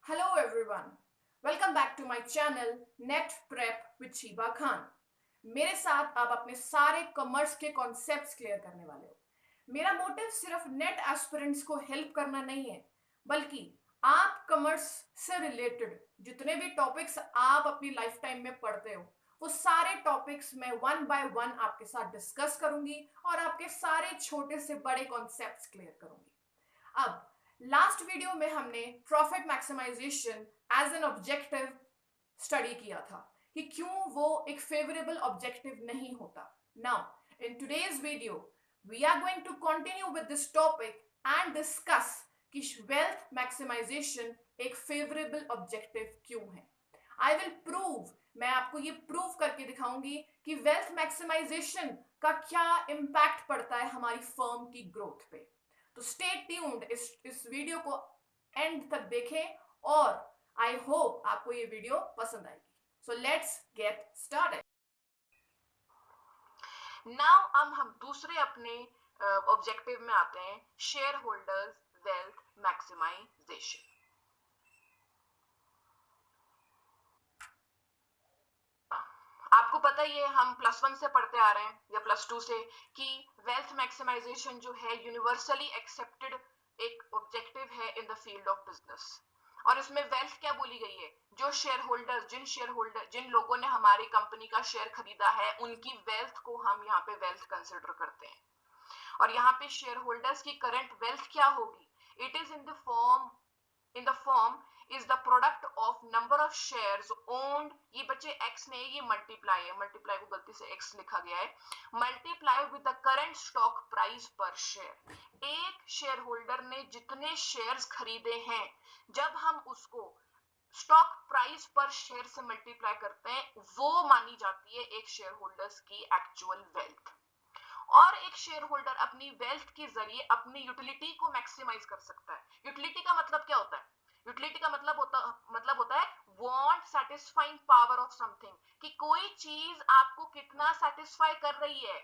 Hello everyone. Welcome back to my channel Net Prep with Sheeba Khan. मेरे साथ आप अपने सारे कॉमर्स के कॉन्सेप्ट्स क्लियर करने वाले हो. मेरा मोटिव सिर्फ नेट एस्पिरेंट्स को हेल्प करना नहीं है, बल्कि आप कॉमर्स से रिलेटेड जितने भी टॉपिक्स आप अपनी लाइफ टाइम में पढ़ते हो, वो सारे टॉपिक्स मैं वन बाय वन आपके साथ डिस्कस करूंगी और आपके सारे छोटे से बड़े कॉन्सेप्ट्स क्लियर करूंगी. अब लास्ट वीडियो में हमने profit maximisation as an objective study किया था कि क्यों वो एक फेवरेबल ऑब्जेक्टिव नहीं होता. Now in today's video we are going to continue with this topic and discuss कि वेल्थ मैक्सिमाइजेशन एक फेवरेबल ऑब्जेक्टिव क्यों है. आई विल प्रूव, मैं आपको ये प्रूव करके दिखाऊंगी कि वेल्थ मैक्सिमाइजेशन का क्या इम्पैक्ट पड़ता है हमारी फर्म की ग्रोथ पे. तो स्टे ट्यून्ड, इस वीडियो को एंड तक देखें और आई होप आपको ये वीडियो पसंद आएगी. So let's get started. Now हम दूसरे अपने ऑब्जेक्टिव में आते हैं, शेयर होल्डर्स वेल्थ मैक्सिमाइजेशन. आपको पता ही है, हम +1 से पढ़ते आ रहे हैं या +2 से कि वेल्थ मैक्सिमाइजेशन जो है यूनिवर्सली एक्सेप्टेड एक ऑब्जेक्टिव है in the field of business. और इसमें वेल्थ क्या बोली गई है, जो जिन लोगों ने हमारी कंपनी का शेयर खरीदा है उनकी वेल्थ को हम यहाँ पे वेल्थ कंसिडर करते हैं. और यहाँ पे शेयर होल्डर्स की करंट वेल्थ क्या होगी, it is in the form is the product of number of shares owned. ये बच्चे x ने ये मल्टीप्लाई है, मल्टीप्लाई को गलती से x लिखा गया है, multiply with the current stock price पर शेयर. एक शेयर होल्डर ने जितने शेयर्स खरीदे हैं, जब हम उसको स्टॉक प्राइस पर शेयर से मल्टीप्लाई करते हैं, वो मानी जाती है एक शेयर होल्डर्स की एक्चुअल वेल्थ. और एक शेयर होल्डर अपनी वेल्थ के जरिए अपनी यूटिलिटी को मैक्सिमाइज कर सकता है. यूटिलिटी का मतलब क्या होता है, यूटिलिटी का मतलब होता है want satisfying power of something, कि कोई चीज आपको कितना सेटिस्फाई कर रही है,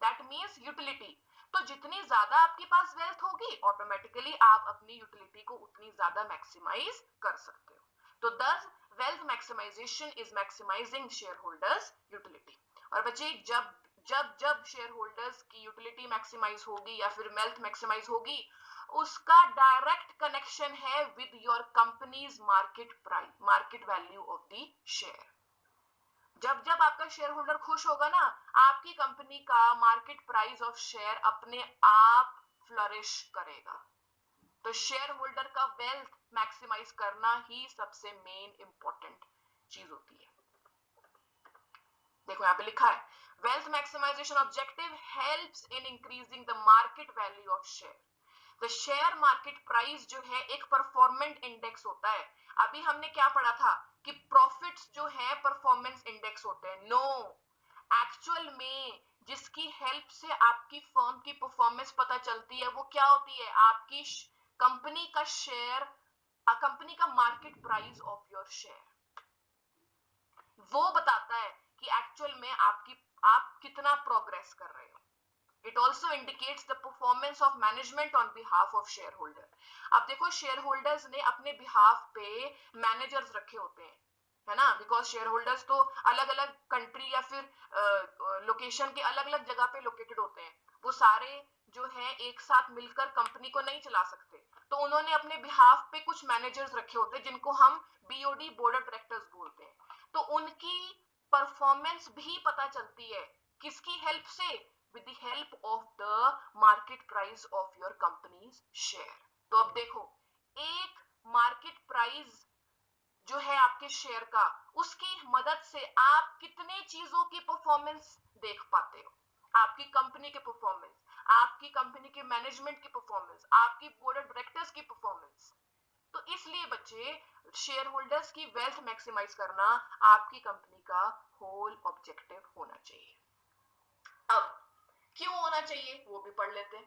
दैट मींस यूटिलिटी. तो जितनी ज्यादा आपके पास वेल्थ होगी, ऑटोमेटिकली आप अपनी यूटिलिटी को उतनी ज्यादा मैक्सिमाइज कर सकते हो. तो thus wealth maximisation is maximising shareholders utility. और बच्चे जब शेयर होल्डर्स की यूटिलिटी मैक्सिमाइज होगी या फिर वेल्थ मैक्सिमाइज होगी, उसका डायरेक्ट कनेक्शन है with your company's market value of the share. जब आपका शेयर होल्डर खुश होगा ना, आपकी कंपनी का मार्केट प्राइस ऑफ शेयर अपने आप फ्लरिश करेगा. तो शेयर होल्डर का वेल्थ मैक्सिमाइज करना ही सबसे मेन इंपॉर्टेंट चीज होती है. देखो यहाँ पे लिखा है, wealth maximisation objective helps in increasing the market value of share. The share market price जो है एक परफॉर्मेंस इंडेक्स होता है. अभी हमने क्या पढ़ा था कि प्रॉफिट्स जो है परफॉर्मेंस इंडेक्स होते हैं. नो, एक्चुअल में जिसकी हेल्प से आपकी फर्म की परफॉर्मेंस पता चलती है, वो क्या होती है, आपकी कंपनी का शेयर, कंपनी का market price of your share. वो बताता है कि एक्चुअल में आप कितना प्रोग्रेस कर रहे हो. It also indicates the performance of management on behalf of shareholder. अब देखो, शेयर होल्डर्स ने अपने बिहाफ पे मैनेजर्स रखे होते हैं, है ना, बिकॉज शेयर होल्डर्स तो अलग अलग कंट्री या फिर लोकेशन के अलग अलग जगह पे लोकेटेड होते हैं. वो सारे जो है एक साथ मिलकर कंपनी को नहीं चला सकते, तो उन्होंने अपने बिहाफ पे कुछ मैनेजर्स रखे होते हैं जिनको हम BOD बोर्ड ऑफ डायरेक्टर्स बोलते हैं. तो उनकी परफॉर्मेंस भी पता चलती है किसकी हेल्प से, with the help of the market price of your company's share. तो अब देखो, एक मार्केट प्राइस जो है आपके शेयर का, उसकी मदद से आप कितने चीजों की परफॉर्मेंस देख पाते हो. आपकी कंपनी के परफॉर्मेंस, आपकी कंपनी के मैनेजमेंट की परफॉर्मेंस, आपकी बोर्ड ऑफ डायरेक्टर्स की परफॉर्मेंस. तो इसलिए बच्चे, शेयर होल्डर्स की वेल्थ मैक्सिमाइज करना आपकी कंपनी का होल ऑब्जेक्टिव होना चाहिए. अब क्यों होना चाहिए वो भी पढ़ लेते हैं.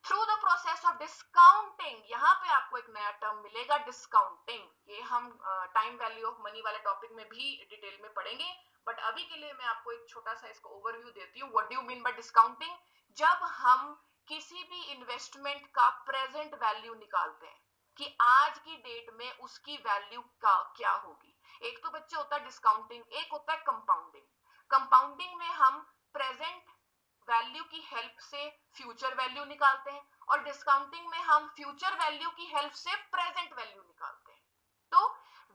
Through the process of discounting, यहाँ पे आपको एक नया टर्म मिलेगा, डिस्काउंटिंग. ये हम टाइम वैल्यू ऑफ मनी वाले टॉपिक में भी डिटेल में पढ़ेंगे, बट अभी के लिए मैं आपको एक छोटा सा इसको ओवरव्यू देती हूँ. What do you mean by discounting? जब हम किसी भी इन्वेस्टमेंट का प्रेजेंट वैल्यू निकालते हैं, कि आज की डेट में उसकी वैल्यू का क्या होगी। एक तो बच्चे होता है डिस्काउंटिंग, एक होता है कंपाउंडिंग। कंपाउंडिंग में हम प्रेजेंट वैल्यू की हेल्प से फ्यूचर वैल्यू निकालते हैं और डिस्काउंटिंग में हम फ्यूचर वैल्यू की हेल्प से प्रेजेंट वैल्यू निकालते हैं। तो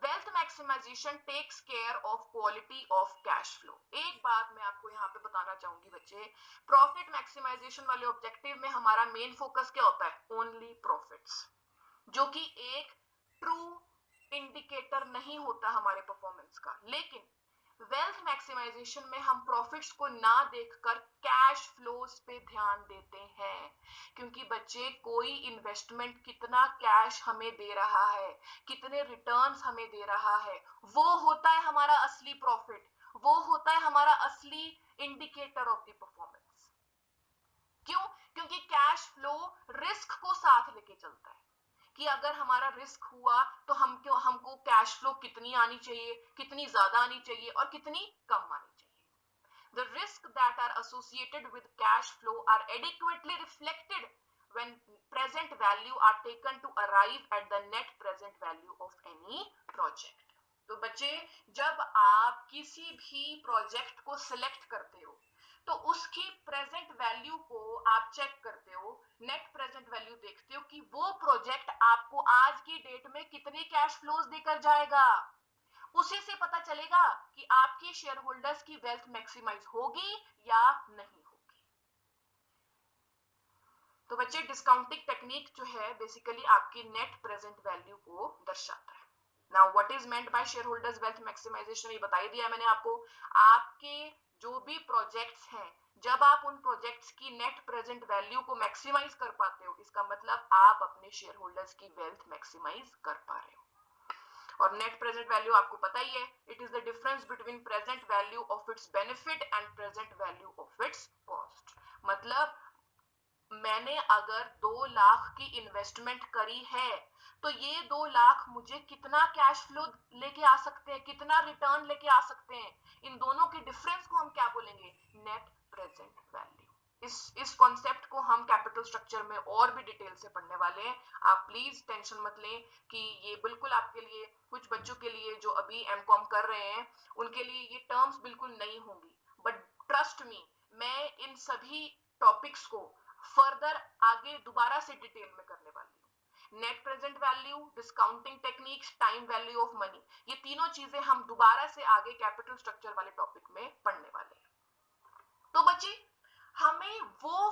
wealth maximization takes care of quality of cash flow. एक बात मैं आपको यहाँ पे बताना चाहूंगी बच्चे, प्रॉफिट मैक्सिमाइजेशन वाले ऑब्जेक्टिव में हमारा मेन फोकस क्या होता है? ओनली प्रॉफिट्स, जो कि एक ट्रू इंडिकेटर नहीं होता हमारे परफॉर्मेंस का। लेकिन वेल्थ मैक्सिमाइजेशन में हम प्रॉफिट्स को ना देखकर कैश फ्लोस पे ध्यान देते हैं, क्योंकि बच्चे कोई इन्वेस्टमेंट कितना कैश हमें दे रहा है, कितने रिटर्न्स हमें दे रहा है, वो होता है हमारा असली प्रॉफिट, वो होता है हमारा असली इंडिकेटर ऑफ द परफॉर्मेंस। क्यों? क्योंकि कैश फ्लो रिस्क को साथ लेके चलता है कि अगर हमारा रिस्क हुआ तो हमको कैश फ्लो कितनी आनी चाहिए, कितनी ज्यादा आनी चाहिए और कितनी कम आनी चाहिए। The risks that are associated with cash flow are adequately reflected when present value are taken to arrive at the net present value of any project। तो बच्चे, जब आप किसी भी प्रोजेक्ट को सिलेक्ट करते हो तो उसकी प्रेजेंट वैल्यू को आप चेक करते हो, नेट प्रेजेंट वैल्यू देखते हो कि वो प्रोजेक्ट आपको आज की डेट में कितने कैश फ्लोज देकर जाएगा। उसी से पता चलेगा कि आपके शेयर होल्डर्स की वेल्थ मैक्सिमाइज होगी या नहीं होगी। तो बच्चे, डिस्काउंटिंग टेक्निक जो है बेसिकली आपकी नेट प्रेजेंट वैल्यू को दर्शाता है। Now what is meant by shareholders wealth maximization, ये बता ही दिया मैंने आपको। आपके जो भी प्रोजेक्ट्स हैं, जब आप उन प्रोजेक्ट्स की नेट प्रेजेंट वैल्यू को मैक्सिमाइज कर पाते हो, इसका मतलब आप अपने शेयर होल्डर्स की वेल्थ मैक्सिमाइज कर पा रहे हो। और नेट प्रेजेंट वैल्यू आपको पता ही है, it is the difference between present value of its benefit and present value of its cost. मतलब मैंने अगर 2 लाख की इन्वेस्टमेंट करी है तो ये 2 लाख मुझे कितना कैश फ्लो लेके आ सकते हैं, कितना रिटर्न लेके आ सकते हैं, इन दोनों के डिफरेंस को हम क्या बोलेंगे? Net present value. इस कॉन्सेप्ट को हम कैपिटल स्ट्रक्चर में और भी डिटेल से पढ़ने वाले हैं। आप प्लीज टेंशन मत लें कि ये बिल्कुल आपके लिए, कुछ बच्चों के लिए जो अभी एमकॉम कर रहे हैं उनके लिए ये टर्म्स बिल्कुल नई होंगी, बट ट्रस्ट मी, मैं इन सभी टॉपिक्स को फर्दर आगे दोबारा से डिटेल में करने वाली हूँ। Net present value, discounting techniques, time value of money, ये तीनों चीजें हम दोबारा से आगे कैपिटल स्ट्रक्चर वाले टॉपिक में पढ़ने वाले हैं। तो बच्चे, हमें वो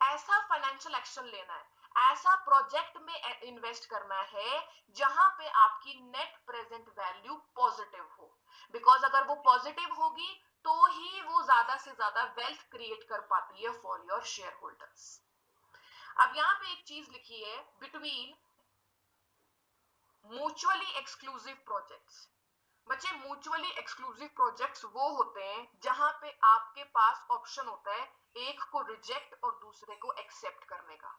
ऐसा फाइनेंशियल एक्शन लेना है, ऐसा प्रोजेक्ट में इन्वेस्ट करना है जहां पे आपकी नेट प्रेजेंट वैल्यू पॉजिटिव हो। बिकॉज अगर वो पॉजिटिव होगी तो ही वो ज्यादा से ज्यादा वेल्थ क्रिएट कर पाती है फॉर योर शेयर होल्डर्स। अब यहाँ पे एक चीज लिखी है, बिटवीन म्यूचुअली एक्सक्लूसिव प्रोजेक्ट्स। बच्चे, म्यूचुअली एक्सक्लूसिव प्रोजेक्ट्स वो होते हैं जहां पे आपके पास ऑप्शन होता है एक को रिजेक्ट और दूसरे को एक्सेप्ट करने का।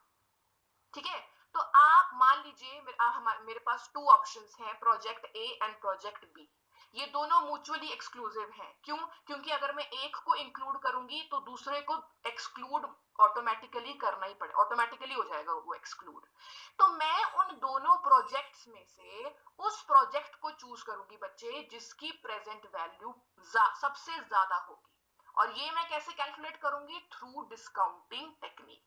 ठीक है, तो आप मान लीजिए मेरे पास 2 ऑप्शंस हैं, project A and project B. ये दोनों म्यूचुअली एक्सक्लूसिव हैं। क्यों? क्योंकि अगर मैं एक को इंक्लूड करूंगी तो दूसरे को एक्सक्लूड ऑटोमेटिकली करना ही पड़े, ऑटोमेटिकली हो जाएगा वो एक्सक्लूड। तो मैं उन दोनों प्रोजेक्ट्स में से उस प्रोजेक्ट को चूज करूंगी बच्चे जिसकी प्रेजेंट वैल्यू सबसे ज्यादा होगी। और ये मैं कैसे कैलकुलेट करूंगी? Through discounting technique.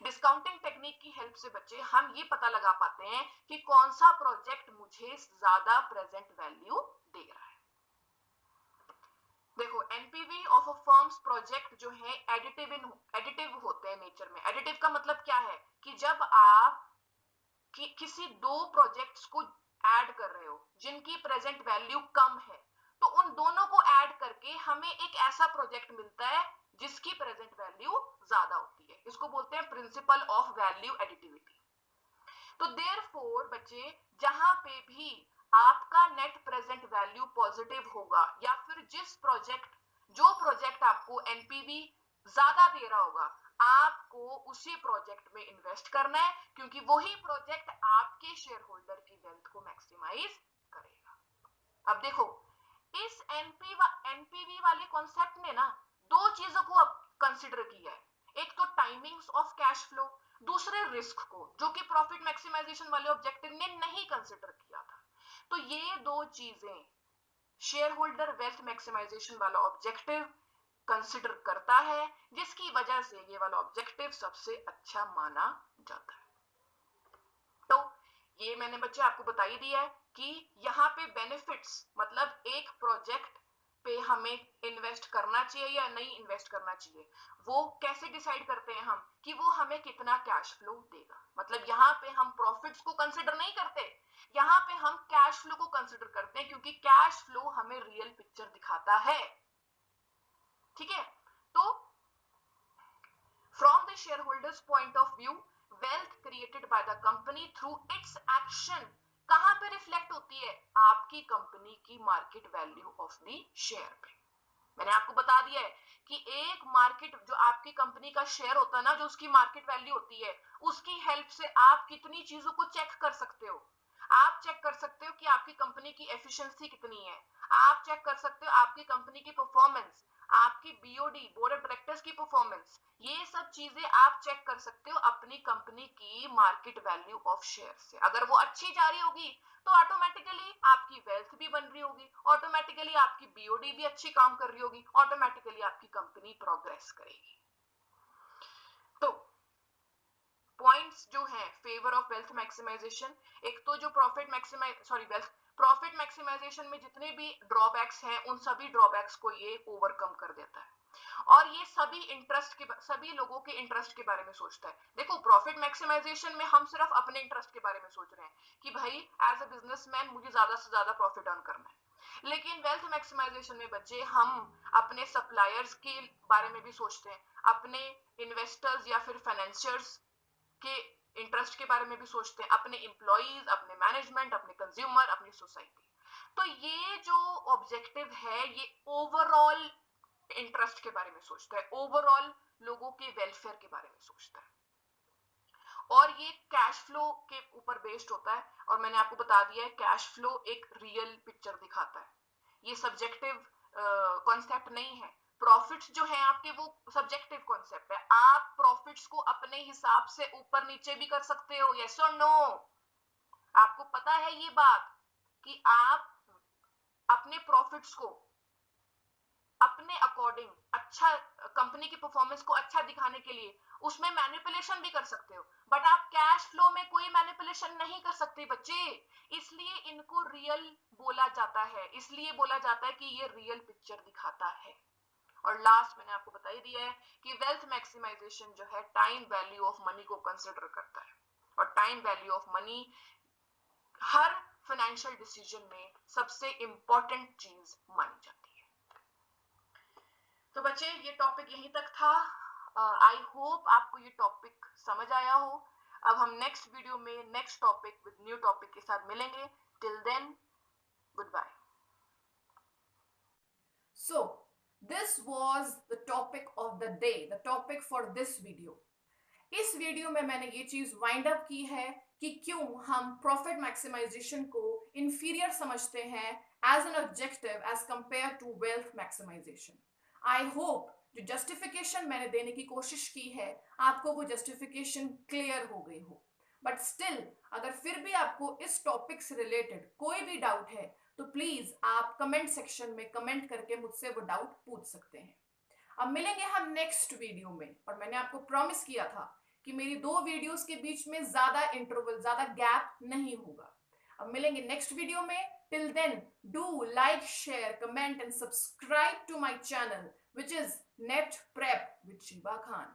Discounting technique की हेल्प से बच्चे हम ये पता लगा पाते हैं कि कौन सा प्रोजेक्ट मुझे ज्यादा प्रेजेंट वैल्यू दे रहा है। देखो, NPV of a firms project जो है एडिटिव होते हैं नेचर में। एडिटिव का मतलब क्या है कि जब आप किसी 2 प्रोजेक्ट्स को ऐड कर रहे हो जिनकी प्रेजेंट वैल्यू कम है, तो उन दोनों को ऐड करके हमें एक ऐसा प्रोजेक्ट मिलता है जिसकी प्रेजेंट वैल्यू ज्यादा होती है। इसको बोलते हैं प्रिंसिपल ऑफ वैल्यू एडिटिविटी। तो देयरफॉर बच्चे, जहां पे भी आपका नेट प्रेजेंट वैल्यू पॉजिटिव होगा या फिर जो प्रोजेक्ट आपको एनपीवी ज्यादा दे रहा होगा, आपको उसी प्रोजेक्ट में इन्वेस्ट करना है, क्योंकि वही प्रोजेक्ट आपके शेयर होल्डर की वेल्थ को मैक्सिमाइज करेगा। अब देखो, इस एनपीवी वाले कॉन्सेप्ट ने ना 2 चीजों को कंसिडर किया है। एक तो टाइमिंग्स ऑफ कैश फ्लो, दूसरे रिस्क को, जो कि प्रॉफिट मैक्सिमाइजेशन वाले ऑब्जेक्टिव ने नहीं कंसिडर किया था। तो ये दो चीजें शेयर होल्डर वेल्थ मैक्सिमाइजेशन वाला ऑब्जेक्टिव कंसिडर करता है, जिसकी वजह से ये वाला ऑब्जेक्टिव सबसे अच्छा माना जाता है। तो ये मैंने बच्चे आपको बता ही दिया है कि यहाँ पे बेनिफिट्स, मतलब एक प्रोजेक्ट पे हमें इन्वेस्ट करना चाहिए या नहीं इन्वेस्ट करना चाहिए, वो कैसे डिसाइड करते हैं हम, कि वो हमें कितना कैश फ्लो देगा। मतलब यहाँ पे हम प्रॉफिट्स को कंसिडर नहीं करते, यहाँ पे हम कैश फ्लो को कंसिडर करते हैं, क्योंकि कैश फ्लो हमें रियल पिक्चर दिखाता है। ठीक है, तो from the share holders point of view, wealth created by the company through it's action कहां पे रिफ्लेक्ट होती है, आपकी कंपनी की market value of the share पे। मैंने आपको बता दिया है कि एक मार्केट, जो आपकी कंपनी का शेयर होता है ना, जो उसकी मार्केट वैल्यू होती है, उसकी हेल्प से आप कितनी चीजों को चेक कर सकते हो। आप चेक कर सकते हो कि आपकी कंपनी की एफिशिएंसी कितनी है, आप चेक कर सकते हो आपकी कंपनी की परफॉर्मेंस, आपकी बीओडी, बोर्ड ऑफ डायरेक्टर्स की परफॉर्मेंस, ये सब चीजें आप चेक कर सकते हो अपनी कंपनी की मार्केट वैल्यू ऑफ शेयर से। अगर वो अच्छी जा रही होगी तो ऑटोमेटिकली आपकी वेल्थ भी बन रही होगी, ऑटोमेटिकली आपकी बीओडी भी अच्छी काम कर रही होगी, ऑटोमेटिकली आपकी कंपनी प्रोग्रेस करेगी। तो पॉइंट्स जो है फेवर ऑफ वेल्थ मैक्सिमाइजेशन, एक तो जो प्रॉफिट मैक्सिमाइजेशन में जितने भी ड्रॉबैक्स हैं, उन सभी ड्रॉबैक्स को ये ओवरकम कर देता है, और ये सभी लोगों के इंटरेस्ट के बारे में सोचता है। देखो, प्रॉफिट मैक्सिमाइजेशन में हम सिर्फ अपने इंटरेस्ट के बारे में सोच रहे हैं कि भाई एज अ बिजनेसमैन मुझे ज्यादा से ज्यादा प्रॉफिट अर्न करना है, लेकिन वेल्थ मैक्सिमाइजेशन में बच्चे हम अपने सप्लायर्स के बारे में भी सोचते हैं, अपने इन्वेस्टर्स या फिर फाइनेंशियर्स के इंटरेस्ट के बारे में भी सोचते हैं, अपने एम्प्लॉइज, अपने मैनेजमेंट, अपने कंज्यूमर, अपनी सोसाइटी। तो ये जो ऑब्जेक्टिव है, ये ओवरऑल इंटरेस्ट के बारे में सोचता है, ओवरऑल लोगों के वेलफेयर के बारे में सोचता है, और ये कैश फ्लो के ऊपर बेस्ड होता है। और मैंने आपको बता दिया है, कैश फ्लो एक रियल पिक्चर दिखाता है, ये सब्जेक्टिव कॉन्सेप्ट नहीं है। प्रॉफिट्स जो है आपके, वो सब्जेक्टिव कॉन्सेप्ट है। आप प्रॉफिट्स को अपने हिसाब से ऊपर नीचे भी कर सकते हो, यस और नो। आपको पता है ये बात कि आप अपने प्रॉफिट्स को अपने अकॉर्डिंग, अच्छा कंपनी की परफॉर्मेंस को अच्छा दिखाने के लिए उसमें मैनिपुलेशन भी कर सकते हो, बट आप कैश फ्लो में कोई मैनिपुलेशन नहीं कर सकते बच्चे। इसलिए इनको रियल बोला जाता है, इसलिए बोला जाता है कि ये रियल पिक्चर दिखाता है। और लास्ट मैंने आपको बता ही दिया है कि वेल्थ मैक्सिमाइजेशन जो है टाइम वैल्यू ऑफ मनी को कंसिडर करता है, और time value of money her financial decision में सबसे इंपॉर्टेंट चीज मानी जाती है। तो बच्चे, ये टॉपिक यहीं तक था। आई होप आपको ये टॉपिक समझ आया हो। अब हम नेक्स्ट वीडियो में next topic with new topic के साथ मिलेंगे। Till then, goodbye. So, this was the topic of the day, the topic for this video. इस वीडियो में मैंने ये चीज वाइंड अप की है कि क्यों हम प्रॉफिट मैक्सिमाइजेशन को इंफीरियर समझते हैं as an objective as compared to wealth maximization. I hope जो जस्टिफिकेशन मैंने देने की कोशिश की है, आपको वो जस्टिफिकेशन क्लियर हो गई हो। बट स्टिल, अगर फिर भी आपको इस टॉपिक से रिलेटेड कोई भी डाउट है, तो प्लीज आप कमेंट सेक्शन में कमेंट करके मुझसे वो डाउट पूछ सकते हैं। अब मिलेंगे हम नेक्स्ट वीडियो में, और मैंने आपको प्रॉमिस किया था कि मेरी 2 वीडियोस के बीच में ज्यादा इंटरवल, ज्यादा गैप नहीं होगा। अब मिलेंगे नेक्स्ट वीडियो में। Till then, do like, share, comment and subscribe to my channel, which is Net Prep with Shiba Khan.